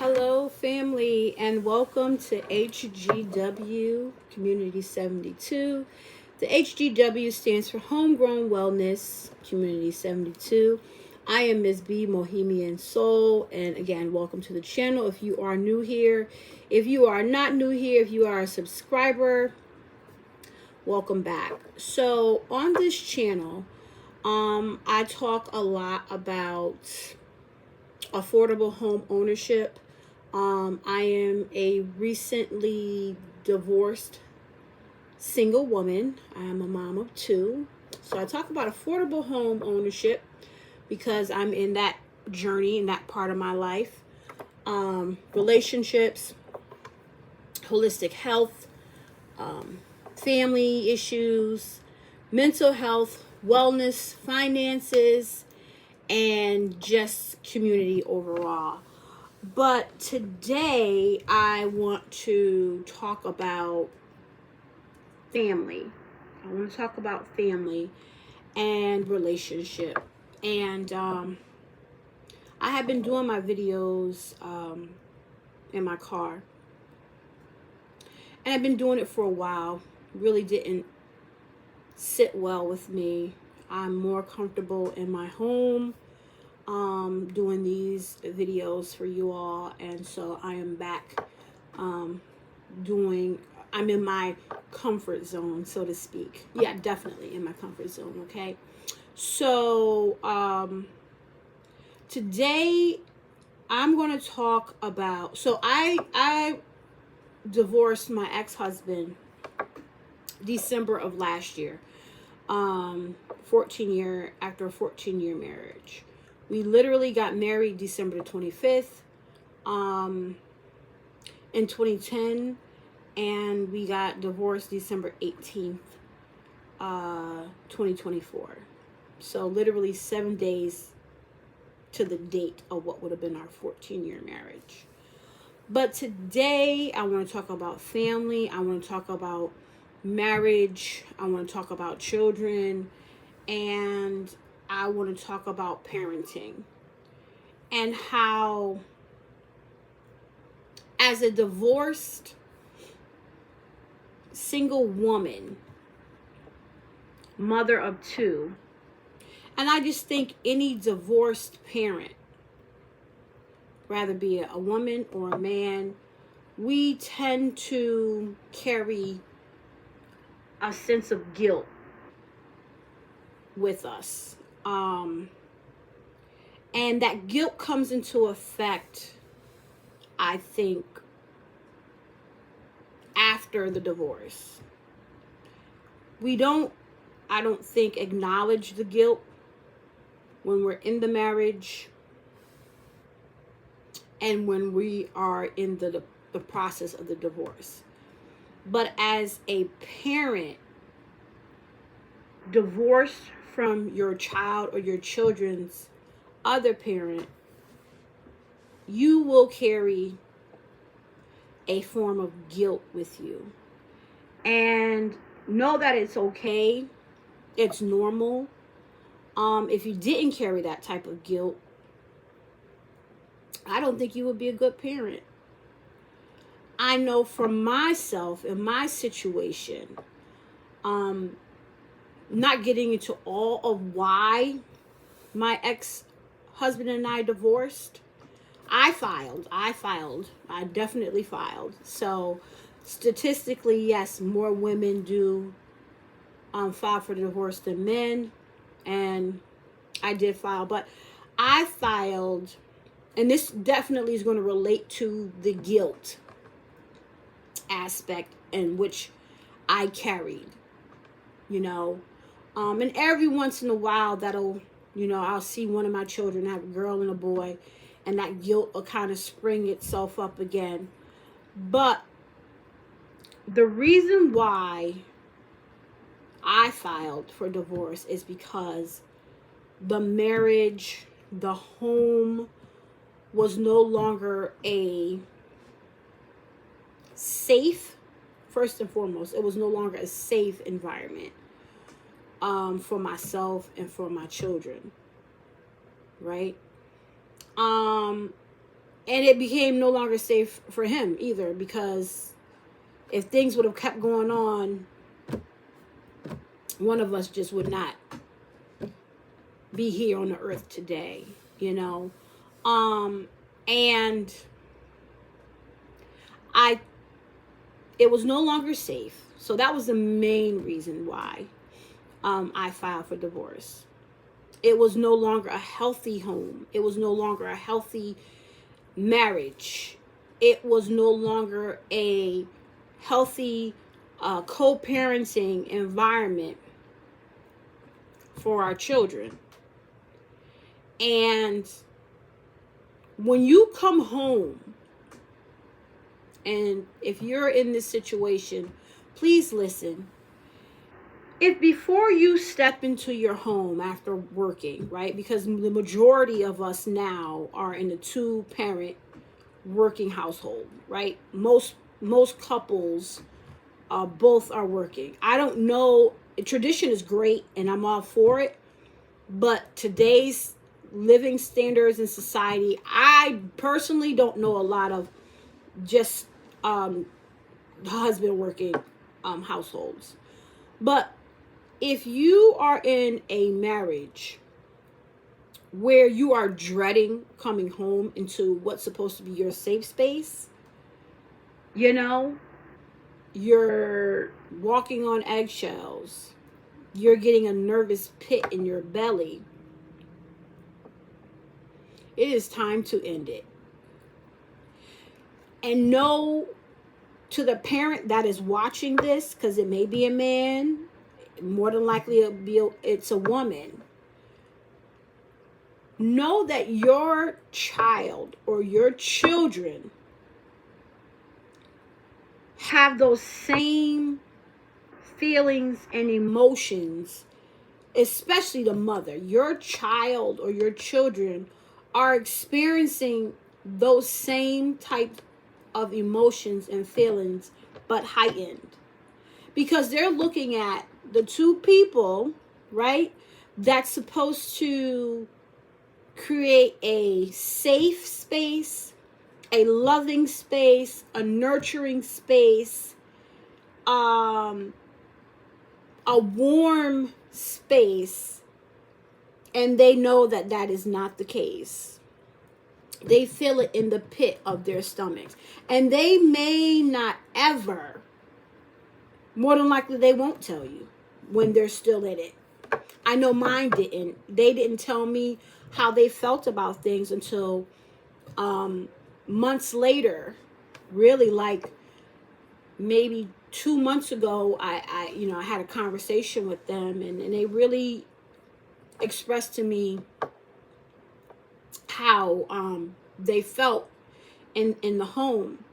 Hello, family, and welcome to HGW Community 72. The HGW stands for Homegrown Wellness Community 72. I am Ms. B, Bohemian Soul, and again, welcome to the channel. If you are new here, if you are not new here, if you are a subscriber, welcome back. So, on this channel, I talk a lot about affordable home ownership. I am a recently divorced single woman. I am a mom of two. So I talk about affordable home ownership because I'm in that journey, in that part of my life. Relationships, holistic health, family issues, mental health, wellness, finances, and just community overall. But today I want to talk about family. I want to talk about family and relationship. And I have been doing my videos in my car. And I've been doing it for a while. Really didn't sit well with me. I'm more comfortable in my home doing these videos for you all, and so I am back I'm in my comfort zone, so to speak. Yeah, definitely in my comfort zone. Okay, so today I'm going to talk about, so I divorced my ex-husband December of last year, 14 year marriage. We literally got married December the 25th in 2010, and we got divorced December 18th, 2024. So literally 7 days to the date of what would have been our 14-year marriage. But today I want to talk about family. I want to talk about marriage. I want to talk about children. And I want to talk about parenting and how, as a divorced single woman, mother of two, and I just think any divorced parent, rather be a woman or a man, we tend to carry a sense of guilt with us. And that guilt comes into effect, I think, after the divorce. I don't think, acknowledge the guilt when we're in the marriage and when we are in the process of the divorce. But as a parent, divorced from your child or your children's other parent, you will carry a form of guilt with you. And know that it's okay. It's normal. If you didn't carry that type of guilt, I don't think you would be a good parent. I know for myself, in my situation, not getting into all of why my ex-husband and I divorced, I definitely filed. So statistically, yes, more women do file for divorce than men, and I did file. But I filed, and this definitely is going to relate to the guilt aspect in which I carried, and every once in a while I'll see one of my children have a girl and a boy, and that guilt will kind of spring itself up again. But the reason why I filed for divorce is because the marriage, the home, was no longer a safe, first and foremost, it was no longer a safe environment for myself and for my children, right? And it became no longer safe for him either, because if things would have kept going on, one of us just would not be here on the earth today, you know. And it was no longer safe. So that was the main reason why I filed for divorce. It was no longer a healthy home. It was no longer a healthy marriage. It was no longer a healthy co-parenting environment for our children. And when you come home, and if you're in this situation, please listen. If before you step into your home after working, right? Because the majority of us now are in a 2-parent working household, right? Most couples both are working. I don't know. Tradition is great and I'm all for it. But today's living standards in society, I personally don't know a lot of just husband working households. But if you are in a marriage where you are dreading coming home into what's supposed to be your safe space, you know, you're walking on eggshells, you're getting a nervous pit in your belly, it is time to end it. And know, to the parent that is watching this, because it may be a man, more than likely it's a woman, know that your child or your children have those same feelings and emotions, especially the mother. Your child or your children are experiencing those same type of emotions and feelings, but heightened, because they're looking at the 2 people, right, that's supposed to create a safe space, a loving space, a nurturing space, a warm space, and they know that that is not the case. They feel it in the pit of their stomachs, and they may not ever, more than likely they won't tell you when they're still in it. I know mine didn't. They didn't tell me how they felt about things until months later. Really, like maybe 2 months ago, I had a conversation with them, and they really expressed to me how they felt in the home.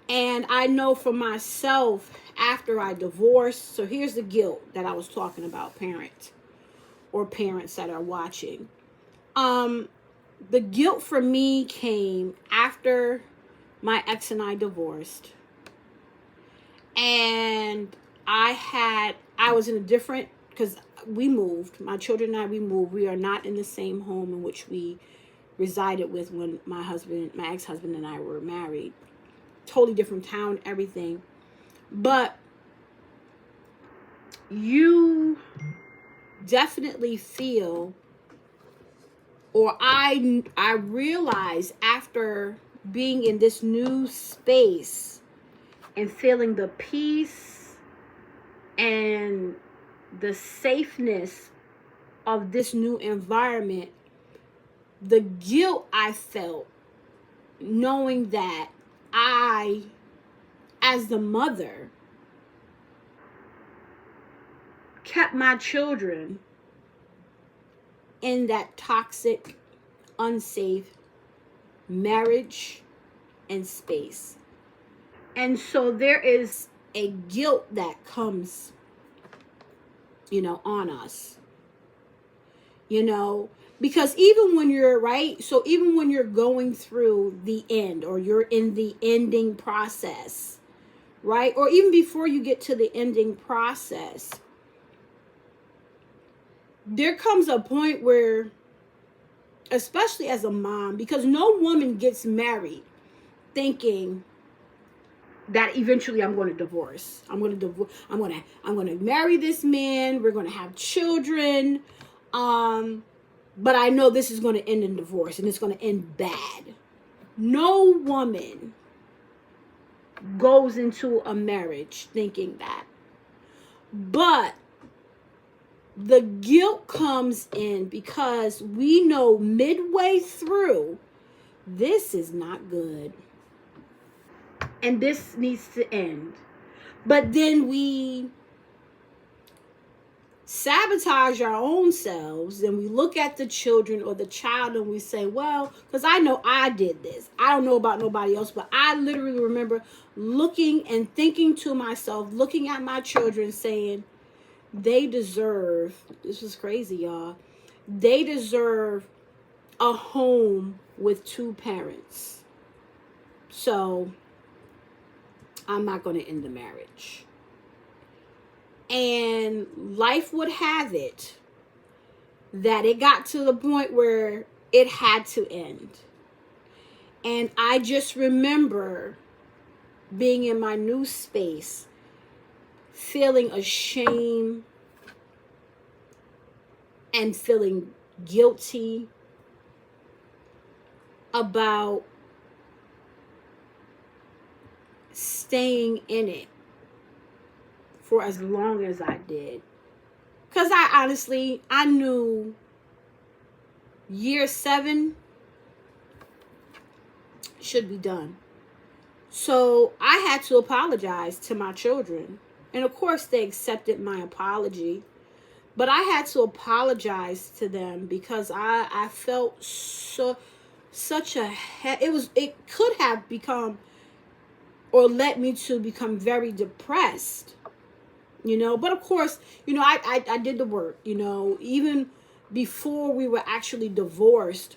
And I know for myself, after I divorced, so here's the guilt that I was talking about, parents that are watching. The guilt for me came after my ex and I divorced. And I was in a different, because we moved, my children and I, we moved. We are not in the same home in which we resided with when my ex-husband and I were married. Totally different town, everything. But you definitely feel, or I realized after being in this new space and feeling the peace and the safeness of this new environment, the guilt I felt knowing that I, as the mother, kept my children in that toxic, unsafe marriage and space. And so there is a guilt that comes, on us, because even when you're right, so even when you're going through the end, or you're in the ending process, right? Or even before you get to the ending process, there comes a point where especially as a mom, because no woman gets married thinking that eventually I'm going to divorce. I'm going to marry this man. We're going to have children. But I know this is going to end in divorce and it's going to end bad. No woman goes into a marriage thinking that. But the guilt comes in because we know midway through, this is not good. And this needs to end. But then we sabotage our own selves and we look at the children or the child and we say, well, because I know I did this. I don't know about nobody else, but I literally remember looking and thinking to myself, looking at my children saying, they deserve, this is crazy, y'all, they deserve a home with two parents. So I'm not going to end the marriage. And life would have it that it got to the point where it had to end. And I just remember being in my new space, feeling ashamed and feeling guilty about staying in it for as long as I did. Because I knew year 7 should be done. So I had to apologize to my children. And of course they accepted my apology. But I had to apologize to them because I felt it could have become or led me to become very depressed, but of course, I did the work, even before we were actually divorced.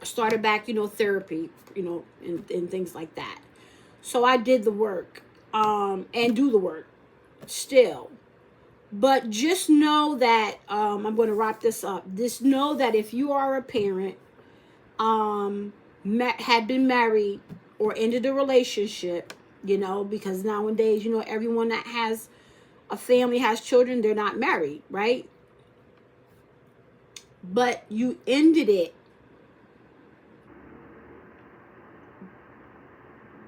I started back, therapy, and things like that. So I did the work, and do the work still. But just know that, I'm going to wrap this up. Just know that if you are a parent, had been married or ended a relationship, because nowadays, everyone that has a family, has children, they're not married, right? But you ended it.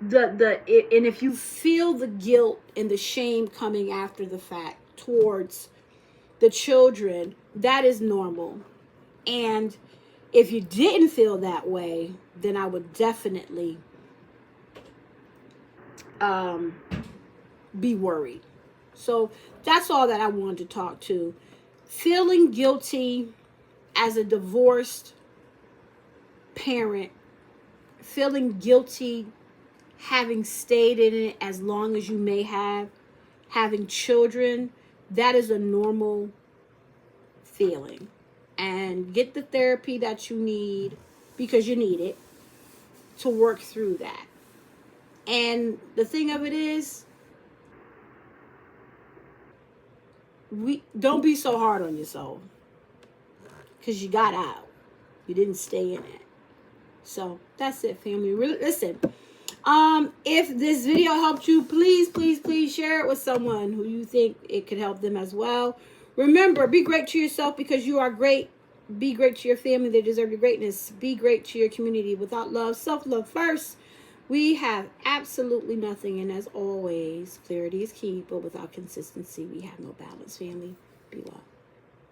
And if you feel the guilt and the shame coming after the fact towards the children, that is normal. And if you didn't feel that way, then I would definitely be worried. So that's all that I wanted to talk to. Feeling guilty as a divorced parent, feeling guilty having stayed in it as long as you may have, having children, that is a normal feeling. And get the therapy that you need, because you need it, to work through that. And the thing of it is, don't be so hard on yourself, because you got out. You didn't stay in it. So that's it, family. Listen, if this video helped you, please share it with someone who you think it could help them as well. Remember, be great to yourself because you are great. Be great to your family. They deserve your greatness. Be great to your community. Without love, self-love first, we have absolutely nothing. And as always, clarity is key, but without consistency, we have no balance, family. Be well.